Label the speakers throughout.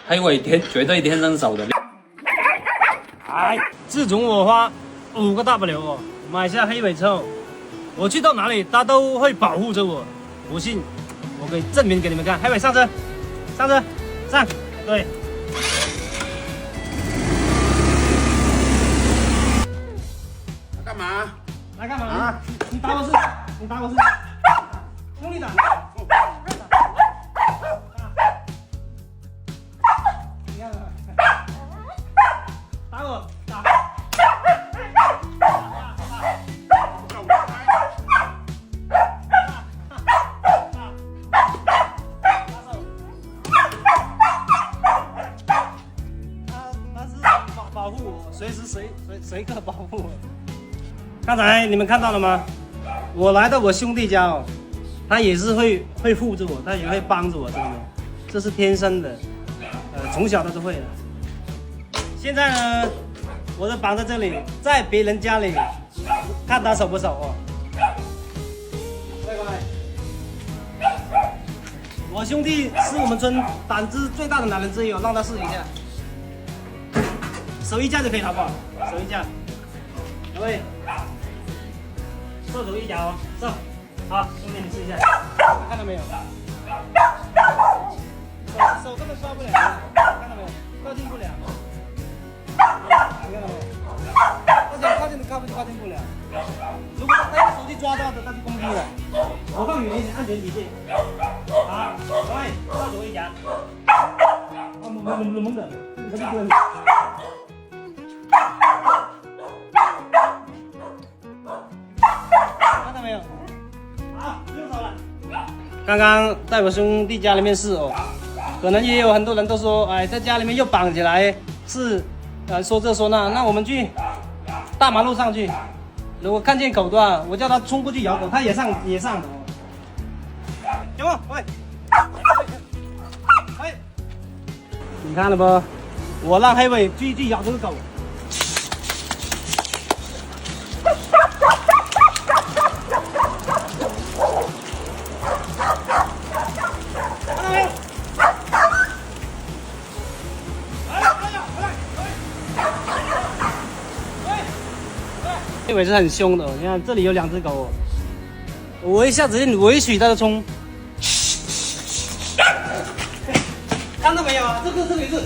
Speaker 1: 黑尾绝对天生守的。
Speaker 2: 哎，自从我花5个 W 哦买下黑尾之后，我去到哪里它都会保护着我。不信，我可以证明给你们看。黑尾上车，上车，上，对。
Speaker 3: 干嘛？
Speaker 2: 来干嘛？啊、你打我是？你打我是？兄弟打！你看，打我，打！他是保护我，随时随刻保护我。刚才你们看到了吗？我来到我兄弟家哦，他也是会护着我，他也会帮着我，真的，这是天生的，从小他就会了。现在呢，我就绑在这里，在别人家里，看他守不守哦。乖乖，我兄弟是我们村胆子最大的男人之一哦，让他试一下，手一架就可以了，好不好？手一架，各位。射手一脚哦，射，好，兄弟你试一下，看到没有？手根本抓不了，看到没有？靠近不了，你看到没有？靠近不了。如果他手机抓到的，他就攻击了。我放远一点，安全底线。好，来，射手一脚。猛的，可是不能。没有，好，不用走了。刚刚在我兄弟家里面试哦，可能也有很多人都说，哎，在家里面又绑起来是，说这说那，那我们去大马路上去，如果看见狗的话，我叫他冲过去咬狗，他也上的哦。行吗？喂，喂，你看了不？我让黑尾去咬这个狗。黑尾是很凶的，你看这里有2只狗哦，我一下子允许它的冲，看到没有啊？这个也是，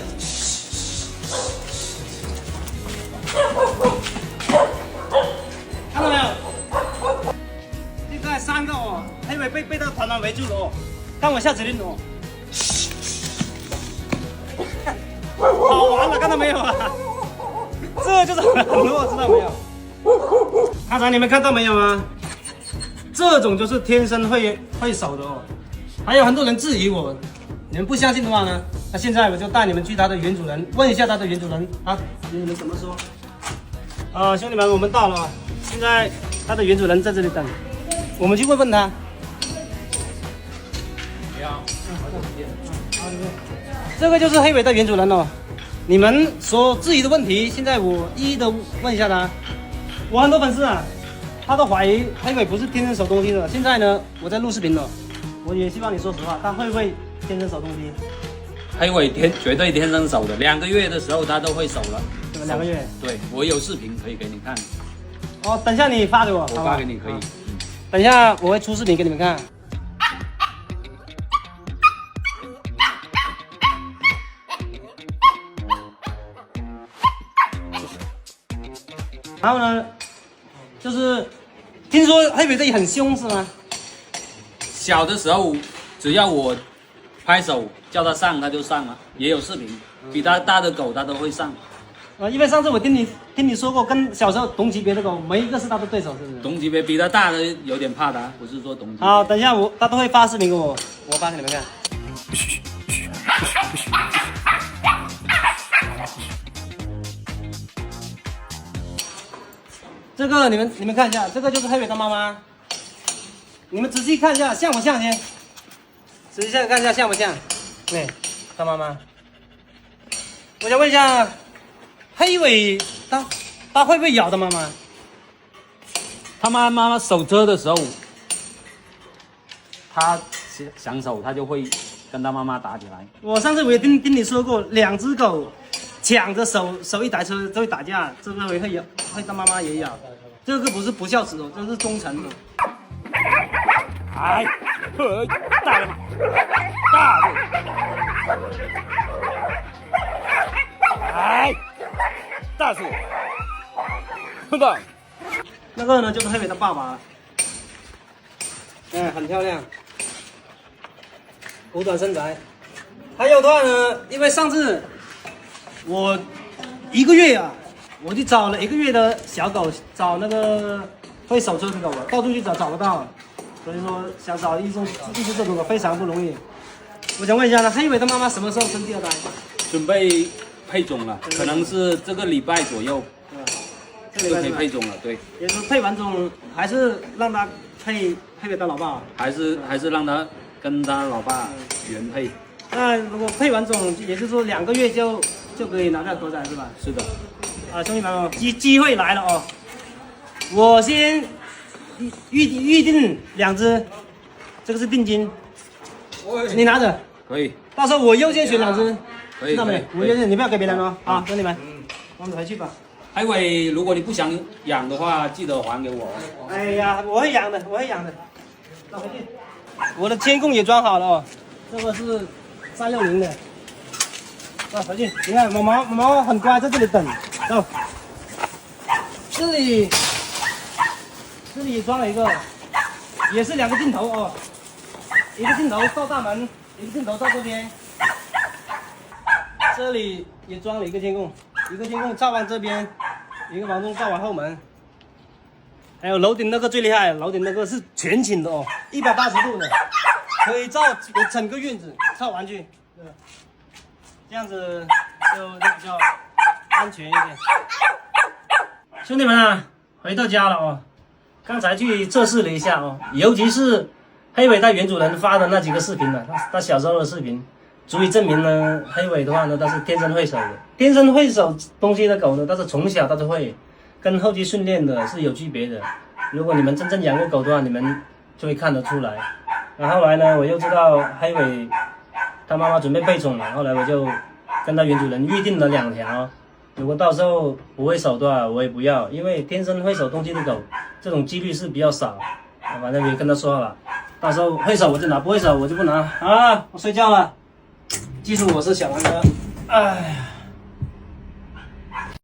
Speaker 2: 看到没有？现在3个哦，黑尾被它团围住了哦，看我下指令哦，好玩了，看到没有啊？这就是很弱，知道没有？刚才你们看到没有啊？这种就是天生会守的哦。还有很多人质疑我，你们不相信的话呢，那现在我就带你们去他的原主人，问一下他的原主人啊，原主人怎么说？兄弟们，我们到了，现在他的原主人在这里等，我们去问问他。你好，这个就是黑尾的原主人哦。你们所质疑的问题，现在我一一的问一下他。我很多粉丝啊，他都怀疑黑尾不是天生守东西的。现在呢，我在录视频了，我也希望你说实话，他会不会天生守东西？
Speaker 1: 黑尾绝对天生守的，2个月的时候他都会守了。
Speaker 2: 对吧？2个月？
Speaker 1: 对，我有视频可以给你看。
Speaker 2: 哦，等一下你发给我，
Speaker 1: 我发给你可以。
Speaker 2: 等一下我会出视频给你们看。然后呢，就是听说黑尾这里很凶是吗？
Speaker 1: 小的时候，只要我拍手叫它上，它就上了，也有视频。比它大的狗它都会上。
Speaker 2: 因为上次我听你说过，跟小时候同级别的狗没一个是它的对手，是不是？
Speaker 1: 同级别比它大的有点怕它，不是说同级别。
Speaker 2: 好，等一下他都会发视频给我，我发给你们看。这个你们看一下，这个就是黑尾的妈妈。你们仔细看一下，像不像先？仔细看一下像不像？对，他妈妈。我想问一下，黑尾它会不会咬它妈妈？
Speaker 1: 他妈守车的时候，他想守，他就会跟他妈妈打起来。
Speaker 2: 我上次我也听你说过，两只狗抢着守一台车都会打架，这个会咬，会当妈妈也咬。这个不是不孝子哦，这是忠诚的。
Speaker 1: 哎，大的，大的，哎，大树，笨蛋。
Speaker 2: 那个呢就是黑尾的爸爸，哎，很漂亮，五短身材。还有的话呢，因为上次我1个月啊，我去找了1个月的小狗，找那个会手车的狗了，到处去找不到，所以说想找一只这种狗非常不容易。我想问一下呢，黑尾的妈妈什么时候生第二胎？
Speaker 1: 准备配种了，可能是这个礼拜左右就可以配种了。对，
Speaker 2: 也就是配完种还是让它配给他老爸？
Speaker 1: 还是让他跟他老爸原配。
Speaker 2: 那如果配完种，也就是说2个月就可以拿到狗仔是吧？
Speaker 1: 是的。
Speaker 2: 啊，兄弟们哦，机会来了哦！我先预定2只，这个是定金，你拿着。
Speaker 1: 可以。
Speaker 2: 到时候我优先选2只，
Speaker 1: 可以。
Speaker 2: 知道没？我优先，你不要给别人哦。啊，兄弟们，我们回去吧。
Speaker 1: 海伟，如果你不想养的话，记得还给我。
Speaker 2: 哎呀，我会养的，我会养的。那回去，我的监控也装好了哦，这个是360的。啊，回去，你看毛毛很乖，在这里等。走，这里装了一个，也是2个镜头哦，一个镜头照大门，一个镜头照这边。这里也装了一个监控，一个监控照往这边，一个往中照往后门。还有楼顶那个最厉害，楼顶那个是全景的哦，180度的，可以照我整个院子，照完去，对吧？这样子就比较安全一点。兄弟们啊，回到家了哦，刚才去测试了一下哦，尤其是黑尾带原主人发的那几个视频呢，他小时候的视频，足以证明呢，黑尾的话呢，它是天生会手的，天生会手东西的狗呢，它是从小它就会。跟后期训练的是有区别的。如果你们真正养过狗的话，你们就会看得出来。然后来呢，我又知道黑尾他妈妈准备配种了，后来我就跟他原主人预定了2条。如果到时候不会手的话，我也不要，因为天生会手东西的狗，这种几率是比较少。反正我也跟他说了，到时候会手我就拿，不会手我就不拿啊！我睡觉了。记住我是小王哥，哎呀。